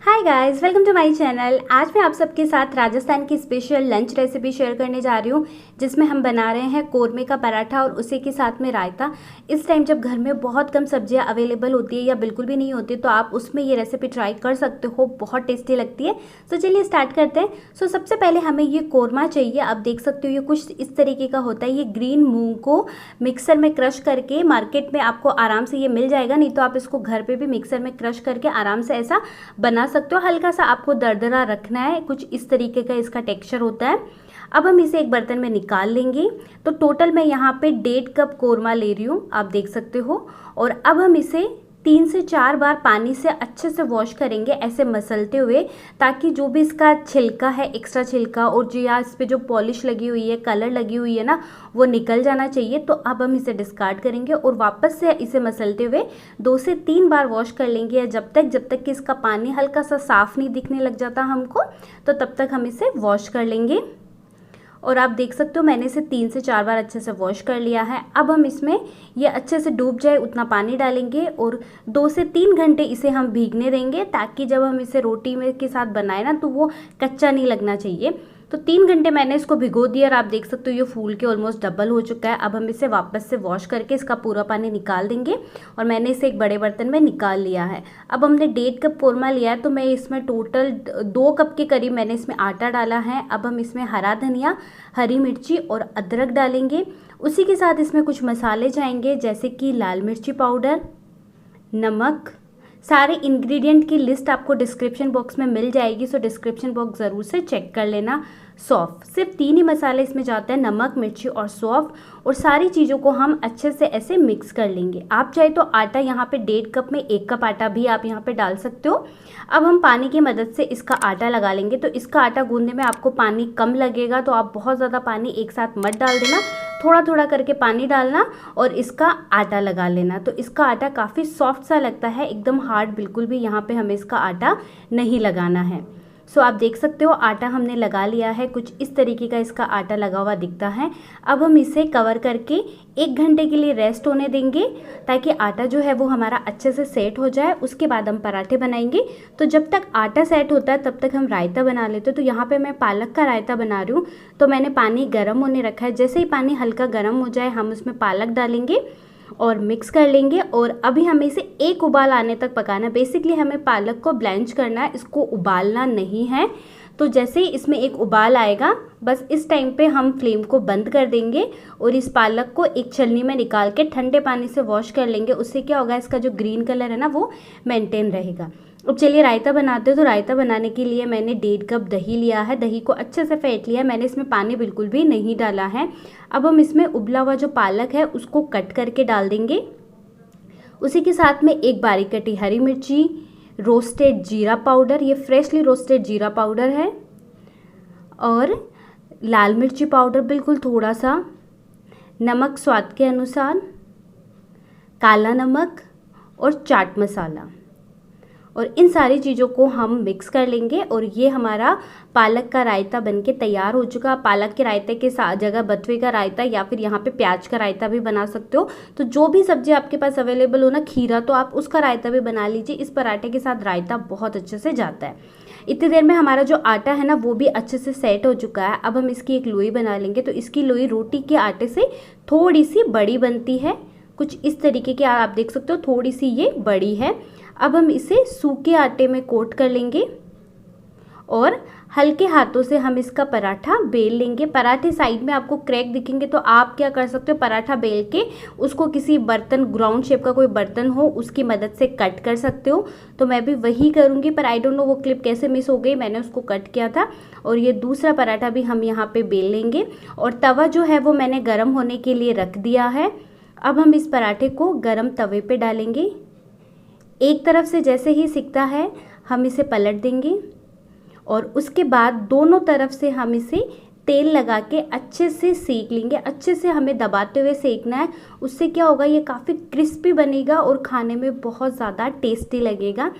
Hi guys, welcome to my channel. आज मैं आप सबके साथ राजस्थान की स्पेशल लंच रेसिपी शेयर करने जा रही हूँ, जिसमें हम बना रहे हैं कोरमे का पराठा और उसी के साथ में रायता। इस टाइम जब घर में बहुत कम सब्जियाँ अवेलेबल होती है या बिल्कुल भी नहीं होती, तो आप उसमें ये रेसिपी ट्राई कर सकते हो, बहुत टेस्टी लगती है। तो चलिए स्टार्ट करते हैं। सबसे पहले हमें ये कोरमा चाहिए। आप देख सकते हो ये कुछ इस तरीके का होता है। ये ग्रीन मूंग को मिक्सर में क्रश करके, मार्केट में आपको आराम से ये मिल जाएगा, नहीं तो आप इसको घर पर भी मिक्सर में क्रश करके आराम से ऐसा बना सकते हो। हल्का सा आपको दरदरा रखना है, कुछ इस तरीके का इसका टेक्सचर होता है। अब हम इसे एक बर्तन में निकाल लेंगे। तो टोटल मैं यहाँ पे 1.5 कप कोरमा ले रही हूँ, आप देख सकते हो। और अब हम इसे 3 से 4 बार पानी से अच्छे से वॉश करेंगे, ऐसे मसलते हुए, ताकि जो भी इसका छिलका है, एक्स्ट्रा छिलका और जो या इस पर जो पॉलिश लगी हुई है, कलर लगी हुई है ना, वो निकल जाना चाहिए। तो अब हम इसे डिस्कार्ड करेंगे और वापस से इसे मसलते हुए 2 से 3 बार वॉश कर लेंगे, जब तक कि इसका पानी हल्का सा साफ़ नहीं दिखने लग जाता हमको, तो तब तक हम इसे वॉश कर लेंगे। और आप देख सकते हो मैंने इसे 3 से 4 बार अच्छे से वॉश कर लिया है। अब हम इसमें ये अच्छे से डूब जाए उतना पानी डालेंगे और 2 से 3 घंटे इसे हम भीगने देंगे, ताकि जब हम इसे रोटी में के साथ बनाए ना, तो वो कच्चा नहीं लगना चाहिए। तो 3 घंटे मैंने इसको भिगो दिया और आप देख सकते हो ये फूल के ऑलमोस्ट डबल हो चुका है। अब हम इसे वापस से वॉश करके इसका पूरा पानी निकाल देंगे और मैंने इसे एक बड़े बर्तन में निकाल लिया है। अब हमने 1.5 कप कोरमा लिया है, तो मैं इसमें टोटल 2 कप के करीब मैंने इसमें आटा डाला है। अब हम इसमें हरा धनिया, हरी मिर्ची और अदरक डालेंगे। उसी के साथ इसमें कुछ मसाले जाएंगे, जैसे कि लाल मिर्ची पाउडर, नमक। सारे इंग्रेडिएंट की लिस्ट आपको डिस्क्रिप्शन बॉक्स में मिल जाएगी, सो डिस्क्रिप्शन बॉक्स ज़रूर से चेक कर लेना। सौंफ, सिर्फ 3 ही मसाले इसमें जाते हैं, नमक, मिर्ची और सौंफ। और सारी चीज़ों को हम अच्छे से ऐसे मिक्स कर लेंगे। आप चाहे तो आटा यहाँ पे 1.5 कप में 1 कप आटा भी आप यहाँ पे डाल सकते हो। अब हम पानी की मदद से इसका आटा लगा लेंगे। तो इसका आटा गूंदने में आपको पानी कम लगेगा, तो आप बहुत ज़्यादा पानी एक साथ मत डाल देना, थोड़ा थोड़ा करके पानी डालना और इसका आटा लगा लेना। तो इसका आटा काफ़ी सॉफ्ट सा लगता है, एकदम हार्ड बिल्कुल भी यहाँ पे हमें इसका आटा नहीं लगाना है। आप देख सकते हो आटा हमने लगा लिया है, कुछ इस तरीके का इसका आटा लगा हुआ दिखता है। अब हम इसे कवर करके 1 घंटे के लिए रेस्ट होने देंगे, ताकि आटा जो है वो हमारा अच्छे से सेट हो जाए। उसके बाद हम पराठे बनाएंगे। तो जब तक आटा सेट होता है तब तक हम रायता बना लेते हैं। तो यहाँ पे मैं पालक का रायता बना रही हूँ। तो मैंने पानी गर्म होने रखा है, जैसे ही पानी हल्का गर्म हो जाए हम उसमें पालक डालेंगे और मिक्स कर लेंगे। और अभी हमें इसे एक उबाल आने तक पकाना है। बेसिकली हमें पालक को ब्लेंच करना है, इसको उबालना नहीं है। तो जैसे ही इसमें एक उबाल आएगा, बस इस टाइम पे हम फ्लेम को बंद कर देंगे और इस पालक को एक छलनी में निकाल के ठंडे पानी से वॉश कर लेंगे। उससे क्या होगा, इसका जो ग्रीन कलर है ना, वो मेंटेन रहेगा। अब चलिए रायता बनाते हैं। तो रायता बनाने के लिए मैंने 1.5 कप दही लिया है, दही को अच्छे से फेंट लिया है। मैंने इसमें पानी बिल्कुल भी नहीं डाला है। अब हम इसमें उबला हुआ जो पालक है उसको कट करके डाल देंगे। उसी के साथ में एक बारीक कटी हरी मिर्ची, रोस्टेड जीरा पाउडर, ये फ्रेशली रोस्टेड जीरा पाउडर है, और लाल मिर्ची पाउडर बिल्कुल थोड़ा सा, नमक स्वाद के अनुसार, काला नमक और चाट मसाला। और इन सारी चीज़ों को हम मिक्स कर लेंगे और ये हमारा पालक का रायता बनके तैयार हो चुका। पालक के रायते के साथ जगह बथुए का रायता या फिर यहाँ पे प्याज का रायता भी बना सकते हो। तो जो भी सब्जी आपके पास अवेलेबल हो ना, खीरा, तो आप उसका रायता भी बना लीजिए। इस पराठे के साथ रायता बहुत अच्छे से जाता है। इतनी देर में हमारा जो आटा है ना, वो भी अच्छे से सेट हो चुका है। अब हम इसकी एक लोई बना लेंगे। तो इसकी लोई रोटी के आटे से थोड़ी सी बड़ी बनती है, कुछ इस तरीके की आप देख सकते हो, थोड़ी सी ये बड़ी है। अब हम इसे सूखे आटे में कोट कर लेंगे और हल्के हाथों से हम इसका पराठा बेल लेंगे। पराठे साइड में आपको क्रैक दिखेंगे, तो आप क्या कर सकते हो, पराठा बेल के उसको किसी बर्तन, ग्राउंड शेप का कोई बर्तन हो, उसकी मदद से कट कर सकते हो। तो मैं भी वही करूँगी, पर आई डोंट नो वो क्लिप कैसे मिस हो गई, मैंने उसको कट किया था। और ये दूसरा पराठा भी हम यहाँ पे बेल लेंगे और तवा जो है वो मैंने गर्म होने के लिए रख दिया है। अब हम इस पराठे को गर्म तवे पे डालेंगे। एक तरफ से जैसे ही सिकता है हम इसे पलट देंगे और उसके बाद दोनों तरफ से हम इसे तेल लगा के अच्छे से सेक लेंगे। अच्छे से हमें दबाते हुए सेकना है। उससे क्या होगा, ये काफ़ी क्रिस्पी बनेगा और खाने में बहुत ज़्यादा टेस्टी लगेगा।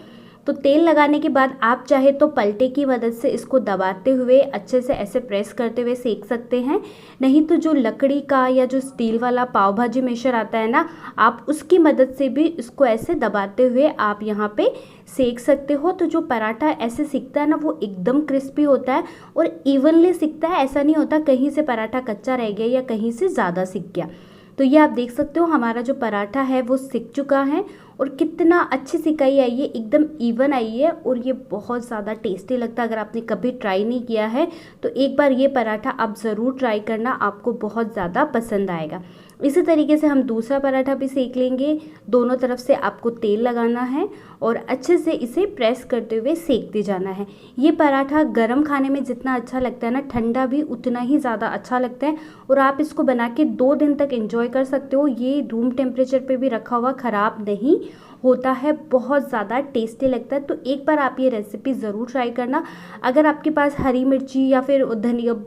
तो तेल लगाने के बाद आप चाहे तो पलटे की मदद से इसको दबाते हुए अच्छे से ऐसे प्रेस करते हुए सेक सकते हैं, नहीं तो जो लकड़ी का या जो स्टील वाला पाव भाजी मेशर आता है ना, आप उसकी मदद से भी इसको ऐसे दबाते हुए आप यहाँ पे सेक सकते हो। तो जो पराठा ऐसे सिकता है ना, वो एकदम क्रिस्पी होता है और इवनली सिकता है, ऐसा नहीं होता कहीं से पराठा कच्चा रह गया या कहीं से ज़्यादा सिक गया। तो ये आप देख सकते हो हमारा जो पराठा है वो सिक चुका है और कितना अच्छी सिकाई आई है, एकदम इवन आई है और ये बहुत ज़्यादा टेस्टी लगता है। अगर आपने कभी ट्राई नहीं किया है तो एक बार ये पराठा आप ज़रूर ट्राई करना, आपको बहुत ज़्यादा पसंद आएगा। इसी तरीके से हम दूसरा पराठा भी सेक लेंगे। दोनों तरफ से आपको तेल लगाना है और अच्छे से इसे प्रेस करते हुए सेकते जाना है। ये पराठा गरम खाने में जितना अच्छा लगता है ना, ठंडा भी उतना ही ज़्यादा अच्छा लगता है और आप इसको बना के 2 दिन तक एंजॉय कर सकते हो। ये रूम टेम्परेचर पे भी रखा हुआ ख़राब नहीं होता है, बहुत ज़्यादा टेस्टी लगता है। तो एक बार आप ये रेसिपी ज़रूर ट्राई करना। अगर आपके पास हरी मिर्ची या फिर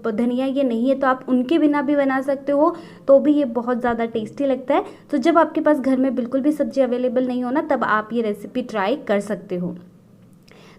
धनिया ये नहीं है तो आप उनके बिना भी बना सकते हो, तो भी ये बहुत ज़्यादा टेस्टी लगता है। तो जब आपके पास घर में बिल्कुल भी सब्ज़ी अवेलेबल नहीं हो ना, तब आप ये रेसिपी ट्राई कर सकते हो।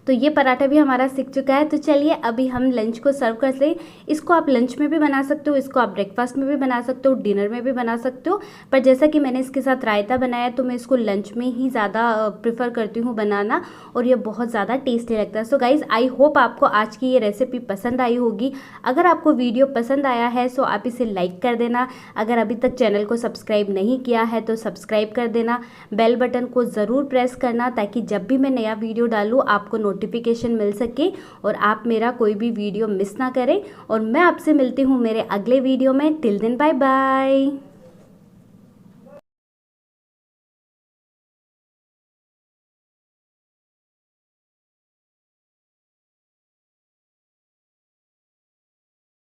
तो ये पराठा भी हमारा सिक चुका है। तो चलिए अभी हम लंच को सर्व कर लें। इसको आप लंच में भी बना सकते हो, इसको आप ब्रेकफास्ट में भी बना सकते हो, डिनर में भी बना सकते हो, पर जैसा कि मैंने इसके साथ रायता बनाया तो मैं इसको लंच में ही ज़्यादा प्रेफर करती हूँ बनाना और ये बहुत ज़्यादा टेस्टी लगता है। सो गाइज़, आई होप आपको आज की ये रेसिपी पसंद आई होगी। अगर आपको वीडियो पसंद आया है सो आप इसे लाइक कर देना। अगर अभी तक चैनल को सब्सक्राइब नहीं किया है तो सब्सक्राइब कर देना। बेल बटन को ज़रूर प्रेस करना ताकि जब भी मैं नया वीडियो डालूँ आपको नोटिफिकेशन मिल सके और आप मेरा कोई भी वीडियो मिस ना करें। और मैं आपसे मिलती हूँ मेरे अगले वीडियो में। Till then bye bye.